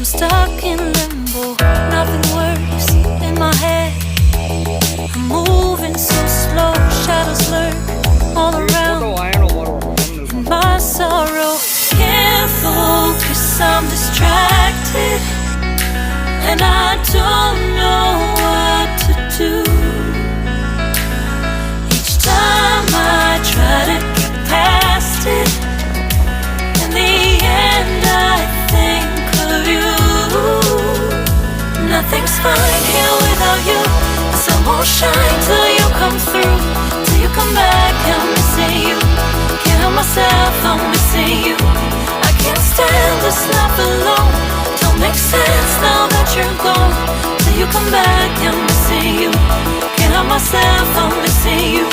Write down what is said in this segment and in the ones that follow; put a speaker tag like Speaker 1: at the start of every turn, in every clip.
Speaker 1: stuck in limbo, nothing works in my head. I'm moving so slow, shadows lurk all around. In my sorrow, can't focus, I'm distracted, and I don't know what to do. Each time I try to get past it, in the end I think of you. Nothing's fine here without you. The sun won't shine till you come through, till you come back. I'm missing you. Can't help myself, I'm missing you. I can't stand this life alone. Don't make sense now that you're gone. Till you come back, I'm missing you. Can't help myself, I'm missing you.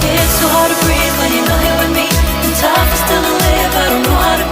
Speaker 1: It's so hard to breathe when you're not here with me. And tough is still to live, I don't know how to